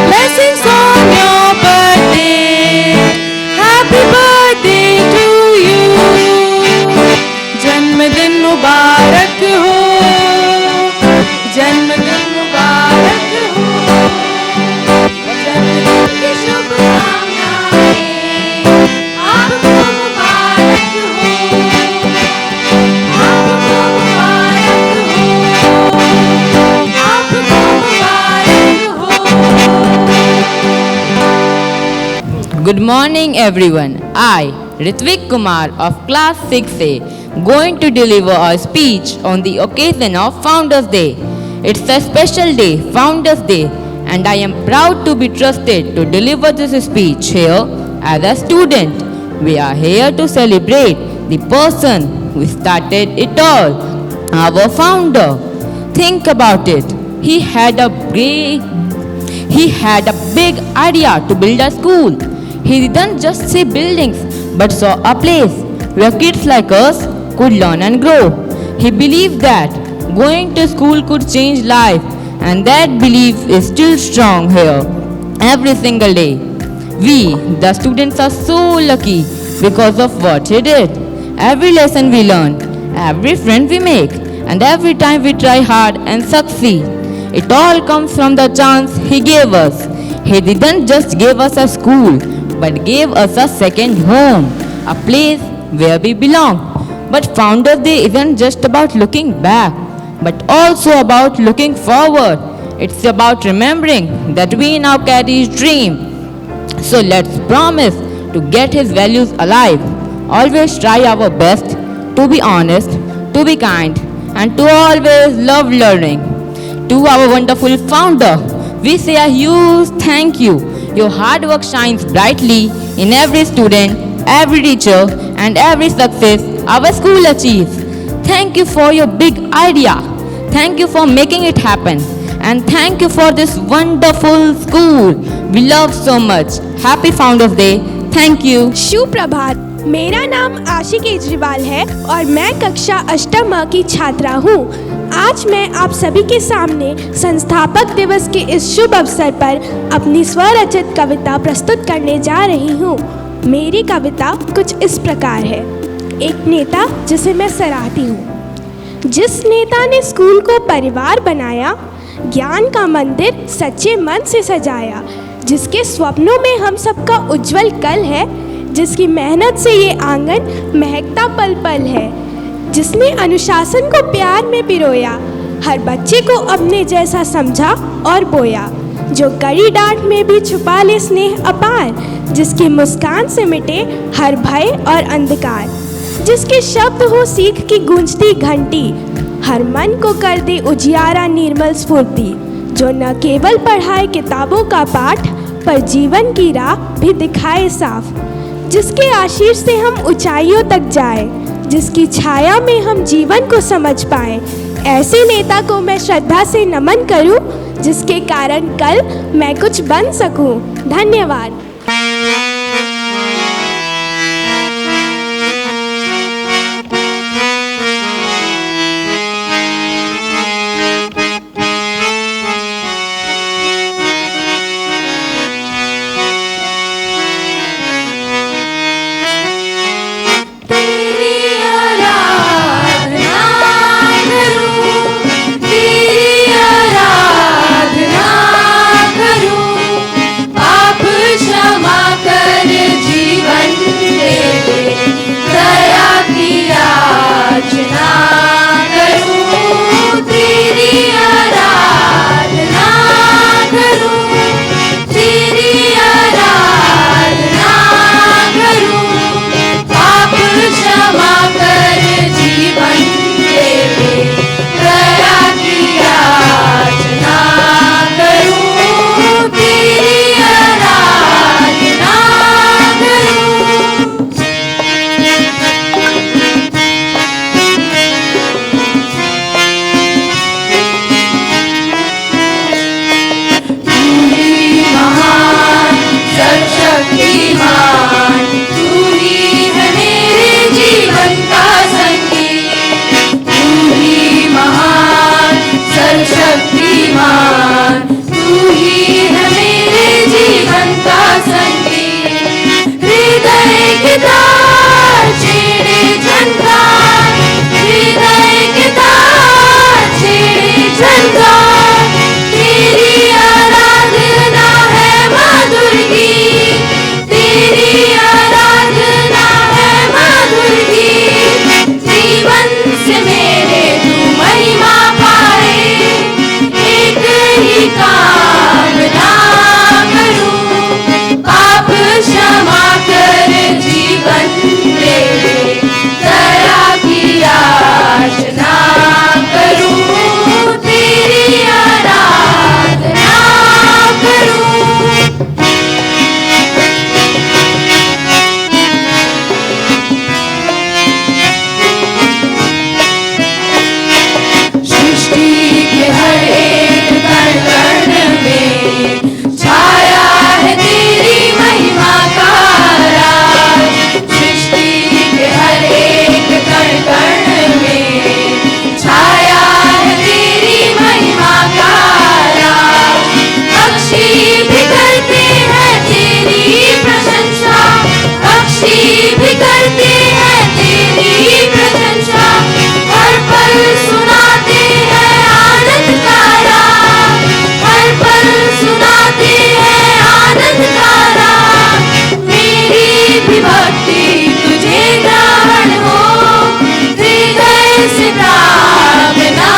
blessings on your birthday. Happy birthday to you. जन्मदिन मुबारक हो, जन्मदिन मुबारक हो, जन्मदिन की शुभकामनाएं आपको मुबारक हो, आपको मुबारक हो, आपको मुबारक हो. Good morning everyone. I, Ritvik Kumar of class 6A, going to deliver a speech on the occasion of Founders Day. It's a special day, Founders Day, and I am proud to be trusted to deliver this speech here as a student. We are here to celebrate the person who started it all, our founder. Think about it. He had a big idea to build a school. He didn't just see buildings, but saw a place where kids like us could learn and grow. He believed that going to school could change life, and that belief is still strong here every single day. We, the students, are so lucky because of what he did. Every lesson we learn, every friend we make, and every time we try hard and succeed, it all comes from the chance he gave us. He didn't just give us a school, but gave us a second home, a place where we belong. But Founders Day isn't just about looking back, but also about looking forward. It's about remembering that we now carry his dream. So let's promise to get his values alive. Always try our best to be honest, to be kind, and to always love learning. To our wonderful founder, we say a huge thank you. Your hard work shines brightly in every student, every teacher, and every success our school achieves. Thank you for your big idea. Thank you for making it happen. And thank you for this wonderful school. We love so much. Happy Founders Day. Thank you. शुभ प्रभात. मेरा नाम आशी केजरीवाल है और मैं कक्षा अष्टम की छात्रा हूँ. आज मैं आप सभी के सामने संस्थापक दिवस के इस शुभ अवसर पर अपनी स्वरचित कविता प्रस्तुत करने जा रही हूँ. मेरी कविता कुछ इस प्रकार है. एक नेता जिसे मैं सराहती हूँ. जिस नेता ने स्कूल को परिवार बनाया, ज्ञान का मंदिर सच्चे मन से सजाया, जिसके स्वप्नों में हम सबका उज्जवल कल है, जिसकी मेहनत से ये आंगन महकता पल पल है, जिसने अनुशासन को प्यार में पिरोया, हर बच्चे को अपने जैसा समझा और बोया, जो कड़ी डांट में भी छुपा ले स्नेह अपार, जिसकी मुस्कान से मिटे हर भय और अंधकार, जिसके शब्द हो सीख की गूंजती घंटी, हर मन को कर दे उजियारा निर्मल स्फूर्ति, जो न केवल पढ़ाए किताबों का पाठ पर जीवन की राह भी दिखाए साफ, जिसके आशीष से हम ऊंचाइयों तक जाए, जिसकी छाया में हम जीवन को समझ पाए. ऐसे नेता को मैं श्रद्धा से नमन करूं, जिसके कारण कल मैं कुछ बन सकूं. धन्यवाद. पाप गाते हैं आनंद का राग, मेरी भी भक्ति तुझे ग्रहण हो, हृदय से प्रार्थना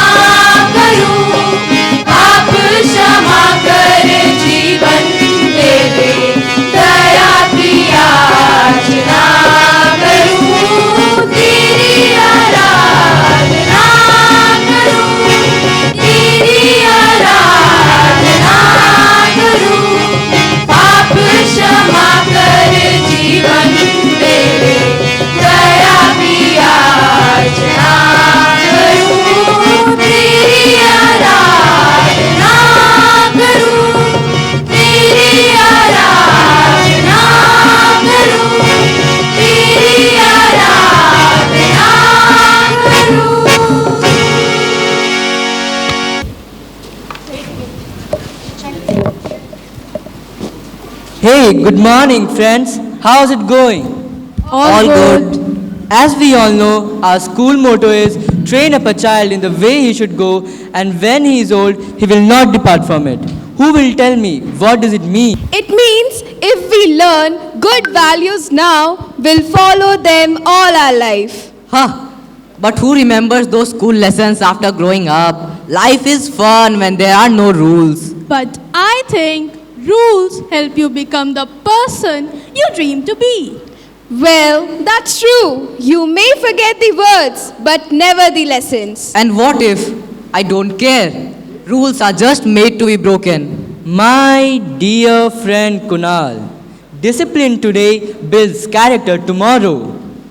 करूं, पाप क्षमा कर जीवन दे दे, दया की याचना करूं, तेरी आराधना करूं, तेरी आराधना करूं, पाप क्षमा कर जीवन दे दे, दया की याचना करूं, तेरी आराधना करूं, तेरी आराधना करूं, तेरी आराधना करूं। Hey, good morning, friends. How's it going? All good. As we all know, our school motto is train up a child in the way he should go, and when he is old, he will not depart from it. Who will tell me what does it mean? It means if we learn good values now, we'll follow them all our life. Huh. But who remembers those school lessons after growing up? Life is fun when there are no rules. But I think rules help you become the person you dream to be. Well, that's true. You may forget the words, but never the lessons. And what if I don't care? Rules are just made to be broken. My dear friend Kunal, discipline today builds character tomorrow.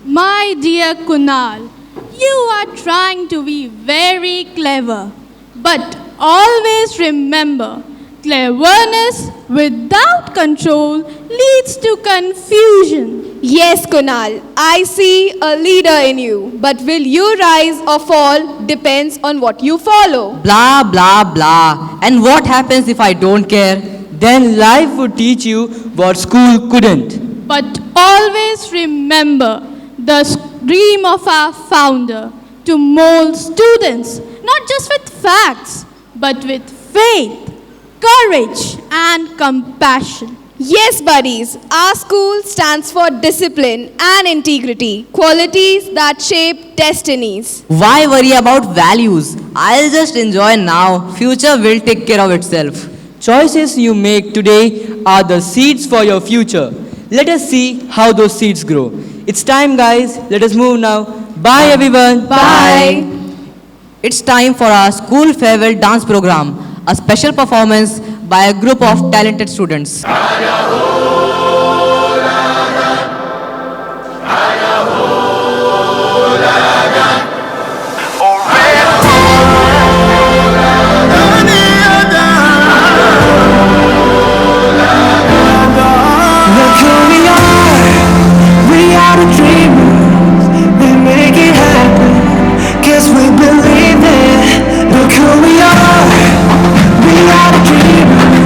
My dear Kunal, you are trying to be very clever. But always remember, cleverness without control leads to confusion. Yes, Kunal, I see a leader in you. But will you rise or fall depends on what you follow. Blah, blah, blah. And what happens if I don't care? Then life would teach you what school couldn't. But always remember the dream of our founder to mold students not just with facts but with faith, courage, and compassion. Yes, buddies, our school stands for discipline and integrity, qualities that shape destinies. Why worry about values? I'll just enjoy now. Future will take care of itself. Choices you make today are the seeds for your future. Let us see how those seeds grow. It's time, guys. Let us move now. Bye, everyone. Bye. It's time for our school farewell dance program, a special performance by a group of talented students. Look who we are the dreamers, we make it happen, 'cause we believe it. Look who we are the dreamers,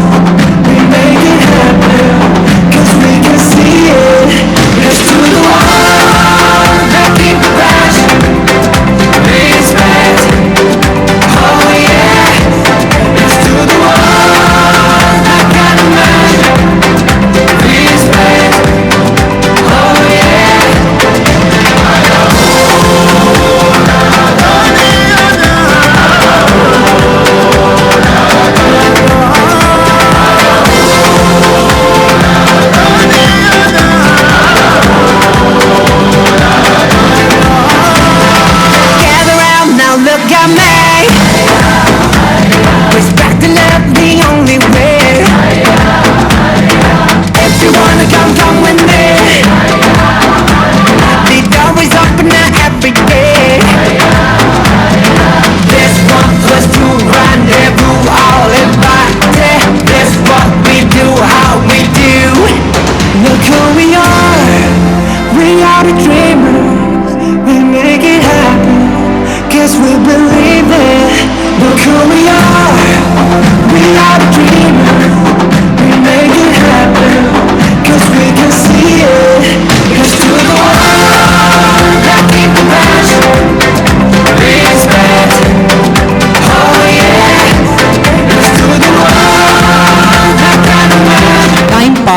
we make it happen.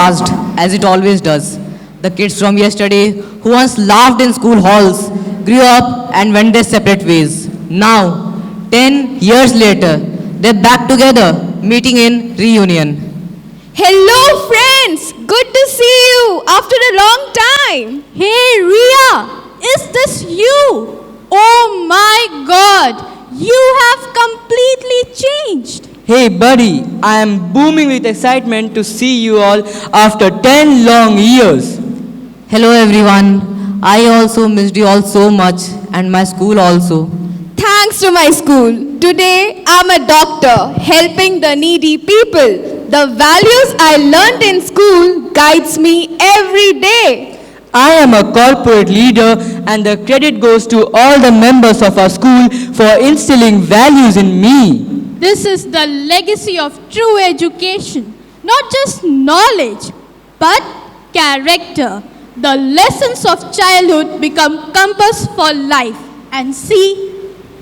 fast, as it always does. The kids from yesterday, who once laughed in school halls, grew up and went their separate ways. Now, 10 years later, they're back together, meeting in reunion. Hello, friends. Good to see you after a long time. Hey Ria, is this you? Oh my God, you have completely changed. Hey buddy, I am booming with excitement to see you all after 10 long years. Hello everyone. I also missed you all so much, and my school also. Thanks to my school. Today, I'm a doctor helping the needy people. The values I learned in school guides me every day. I am a corporate leader and the credit goes to all the members of our school for instilling values in me. This is the legacy of true education. Not just knowledge, but character. The lessons of childhood become compass for life. And see,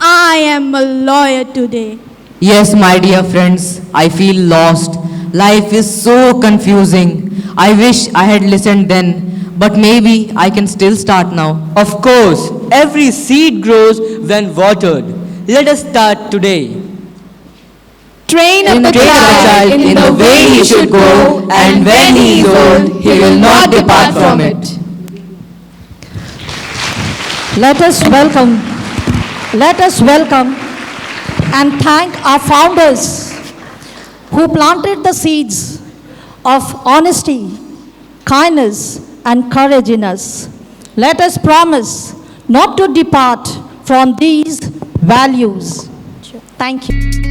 I am a lawyer today. Yes, my dear friends, I feel lost. Life is so confusing. I wish I had listened then, but maybe I can still start now. Of course, every seed grows when watered. Let us start today. Train up a Train up a child in the way he should go, and when he is old, he will not depart from it. Let us welcome and thank our founders who planted the seeds of honesty, kindness, and courage in us. Let us promise not to depart from these values. Thank you.